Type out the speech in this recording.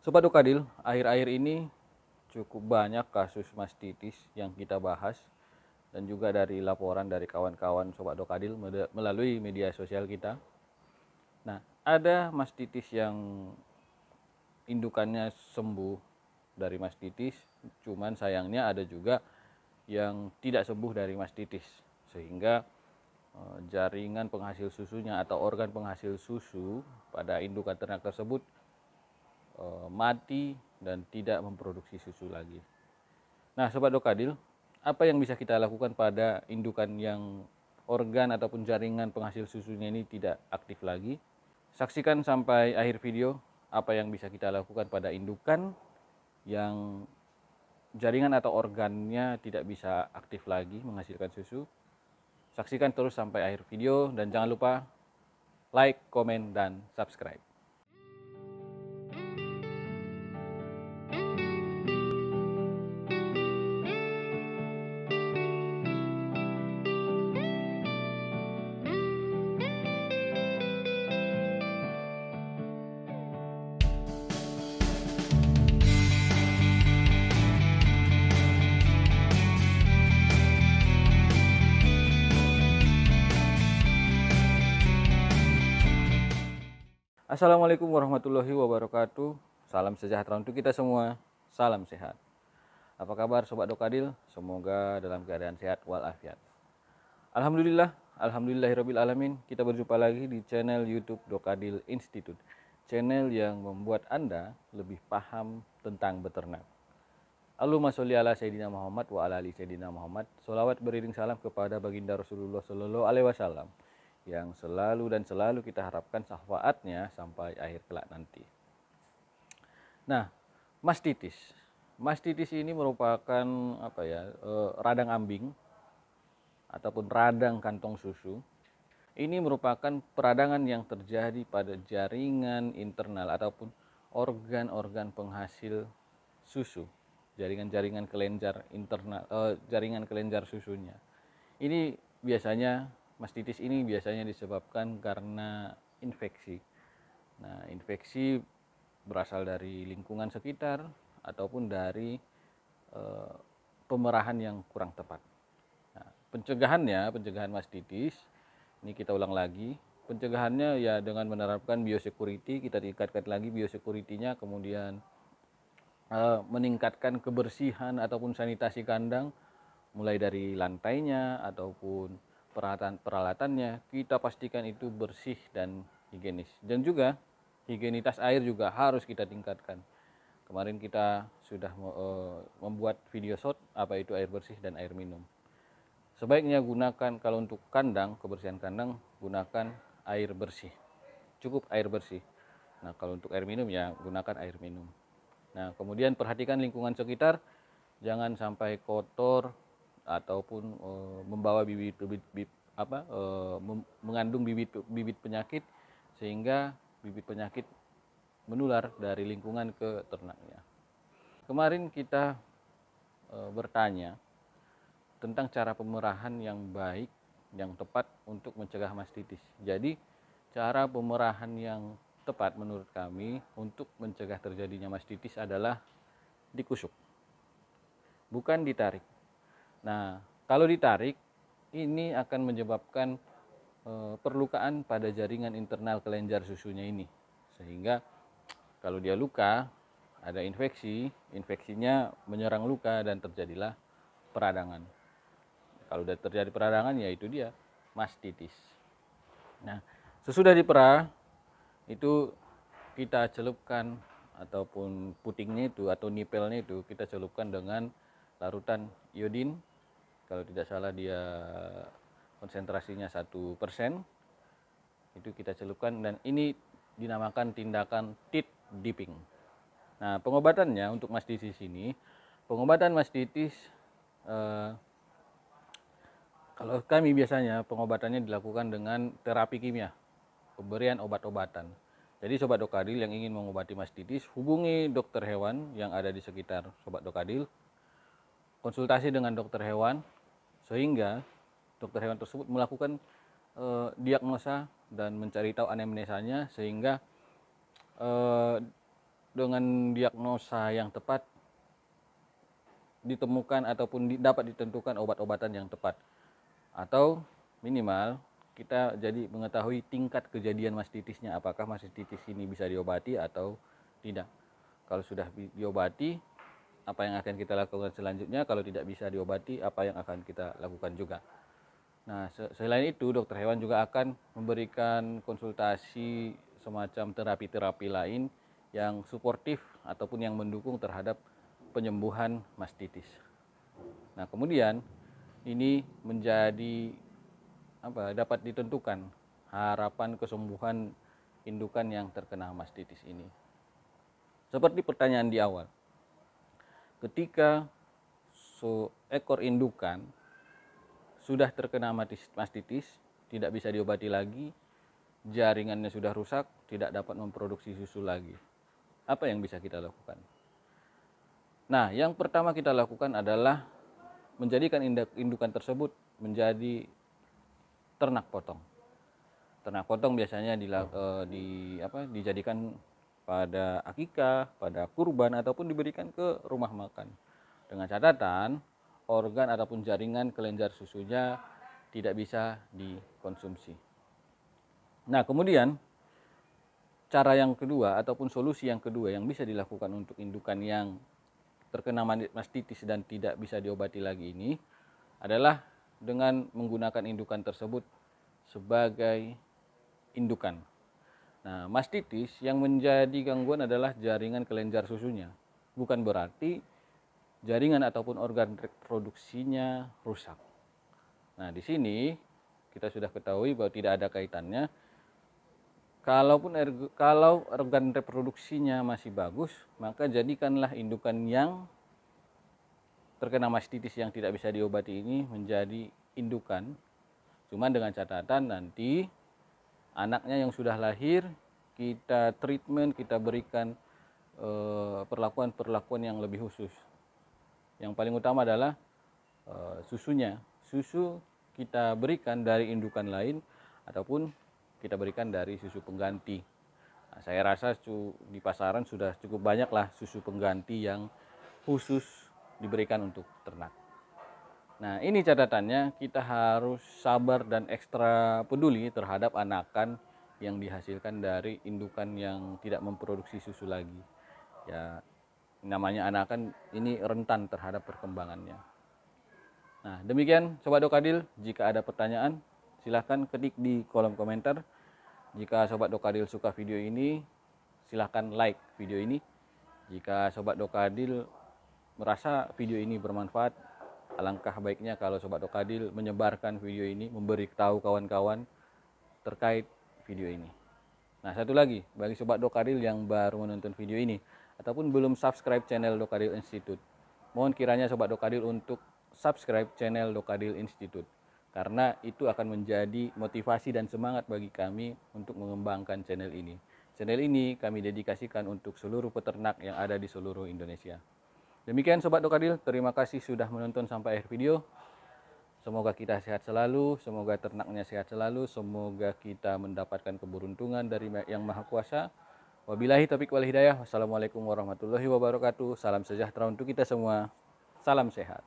Sobat Dokadil, akhir-akhir ini cukup banyak kasus mastitis yang kita bahas dan juga dari laporan dari kawan-kawan Sobat Dokadil melalui media sosial kita. Nah, ada mastitis yang indukannya sembuh dari mastitis, cuman sayangnya ada juga yang tidak sembuh dari mastitis, sehingga jaringan penghasil susunya atau organ penghasil susu pada indukan ternak tersebut mati dan tidak memproduksi susu lagi. Nah, Sobat Dokadil, apa yang bisa kita lakukan pada indukan yang organ ataupun jaringan penghasil susunya ini tidak aktif lagi? Saksikan sampai akhir video apa yang bisa kita lakukan pada indukan yang jaringan atau organnya tidak bisa aktif lagi menghasilkan susu. Saksikan terus sampai akhir video dan jangan lupa like, komen, dan subscribe. Assalamualaikum warahmatullahi wabarakatuh. Salam sejahtera untuk kita semua. Salam sehat. Apa kabar Sobat Dokadil? Semoga dalam keadaan sehat walafiat. Alhamdulillahirabbil alamin. Kita berjumpa lagi di channel YouTube Dokadil Institute. Channel yang membuat Anda lebih paham tentang beternak. Allahumma sholli ala Sayyidina Muhammad wa ala ali Sayyidina Muhammad. Sholawat beriring salam kepada baginda Rasulullah Sallallahu Alaihi Wasallam yang selalu kita harapkan syafaatnya sampai akhir kelak nanti. Nah, mastitis. Mastitis ini merupakan radang ambing ataupun radang kantong susu. Ini merupakan peradangan yang terjadi pada jaringan internal ataupun organ-organ penghasil susu, jaringan-jaringan kelenjar internal, jaringan kelenjar susunya. Ini biasanya mastitis ini biasanya disebabkan karena infeksi. Nah, infeksi berasal dari lingkungan sekitar ataupun dari pemerahan yang kurang tepat. Nah, pencegahan mastitis, ini kita ulang lagi. Pencegahannya ya dengan menerapkan biosecurity, kita tingkatkan lagi biosecurity-nya, kemudian meningkatkan kebersihan ataupun sanitasi kandang, mulai dari lantainya ataupun peralatannya kita pastikan itu bersih dan higienis, dan juga higienitas air juga harus kita tingkatkan. Kemarin kita sudah membuat video short apa itu air bersih dan air minum. Sebaiknya gunakan, kalau untuk kandang, kebersihan kandang, gunakan air bersih, cukup air bersih. Nah, kalau untuk air minum ya gunakan air minum. Nah, kemudian perhatikan lingkungan sekitar, jangan sampai kotor ataupun membawa mengandung bibit penyakit, sehingga bibit penyakit menular dari lingkungan ke ternaknya. Kemarin kita bertanya tentang cara pemerahan yang baik, yang tepat untuk mencegah mastitis. Jadi cara pemerahan yang tepat menurut kami untuk mencegah terjadinya mastitis adalah dikusuk, bukan ditarik. Nah, kalau ditarik, ini akan menyebabkan perlukaan pada jaringan internal kelenjar susunya ini. Sehingga kalau dia luka, ada infeksinya menyerang luka dan terjadilah peradangan. Kalau sudah terjadi peradangan, ya itu dia, mastitis. Nah, sesudah diperah, itu kita celupkan ataupun putingnya itu atau nipelnya itu kita celupkan dengan larutan iodin. Kalau tidak salah dia konsentrasinya 1%, itu kita celupkan, dan ini dinamakan tindakan teat dipping. Nah, pengobatannya untuk mastitis ini, pengobatan mastitis kalau kami biasanya pengobatannya dilakukan dengan terapi kimia, pemberian obat-obatan. Jadi Sobat Dokadil yang ingin mengobati mastitis, hubungi dokter hewan yang ada di sekitar Sobat Dokadil, konsultasi dengan dokter hewan, sehingga dokter hewan tersebut melakukan diagnosa dan mencari tahu anemnesanya, sehingga dengan diagnosa yang tepat ditemukan ataupun dapat ditentukan obat-obatan yang tepat, atau minimal kita jadi mengetahui tingkat kejadian mastitisnya, apakah mastitis ini bisa diobati atau tidak. Kalau sudah diobati, apa yang akan kita lakukan selanjutnya? Kalau tidak bisa diobati, apa yang akan kita lakukan juga. Nah, selain itu dokter hewan juga akan memberikan konsultasi semacam terapi-terapi lain yang suportif ataupun yang mendukung terhadap penyembuhan mastitis. Nah, kemudian ini menjadi dapat ditentukan harapan kesembuhan indukan yang terkena mastitis ini. Seperti pertanyaan di awal, ketika ekor indukan sudah terkena mastitis, tidak bisa diobati lagi, jaringannya sudah rusak, tidak dapat memproduksi susu lagi, apa yang bisa kita lakukan? Nah, yang pertama kita lakukan adalah menjadikan indukan tersebut menjadi ternak potong. Ternak potong biasanya dijadikan pada akikah, pada kurban, ataupun diberikan ke rumah makan. Dengan catatan, organ ataupun jaringan kelenjar susunya tidak bisa dikonsumsi. Nah, kemudian cara yang kedua ataupun solusi yang kedua yang bisa dilakukan untuk indukan yang terkena mastitis dan tidak bisa diobati lagi ini adalah dengan menggunakan indukan tersebut sebagai indukan. Nah, mastitis yang menjadi gangguan adalah jaringan kelenjar susunya. Bukan berarti jaringan ataupun organ reproduksinya rusak. Nah, di sini kita sudah ketahui bahwa tidak ada kaitannya. Kalau organ reproduksinya masih bagus, maka jadikanlah indukan yang terkena mastitis yang tidak bisa diobati ini menjadi indukan. Cuma dengan catatan nanti anaknya yang sudah lahir kita treatment, kita berikan perlakuan yang lebih khusus. Yang paling utama adalah susunya. Susu kita berikan dari indukan lain ataupun kita berikan dari susu pengganti. Nah, saya rasa di pasaran sudah cukup banyak lah susu pengganti yang khusus diberikan untuk ternak. Nah, ini catatannya, kita harus sabar dan ekstra peduli terhadap anakan yang dihasilkan dari indukan yang tidak memproduksi susu lagi. Ya, namanya anakan ini rentan terhadap perkembangannya. Nah, demikian Sobat Dokadil, jika ada pertanyaan silahkan ketik di kolom komentar. Jika Sobat Dokadil suka video ini, silahkan like video ini. Jika Sobat Dokadil merasa video ini bermanfaat, alangkah baiknya kalau Sobat Dokadil menyebarkan video ini, memberitahu kawan-kawan terkait video ini. Nah, satu lagi, bagi Sobat Dokadil yang baru menonton video ini ataupun belum subscribe channel Dokadil Institute, mohon kiranya Sobat Dokadil untuk subscribe channel Dokadil Institute, karena itu akan menjadi motivasi dan semangat bagi kami untuk mengembangkan channel ini. Channel ini kami dedikasikan untuk seluruh peternak yang ada di seluruh Indonesia. Demikian Sobat Dokadil, terima kasih sudah menonton sampai akhir video. Semoga kita sehat selalu, semoga ternaknya sehat selalu, semoga kita mendapatkan keberuntungan dari Yang Maha Kuasa. Wabillahi taufiq wal hidayah. Wassalamualaikum warahmatullahi wabarakatuh. Salam sejahtera untuk kita semua. Salam sehat.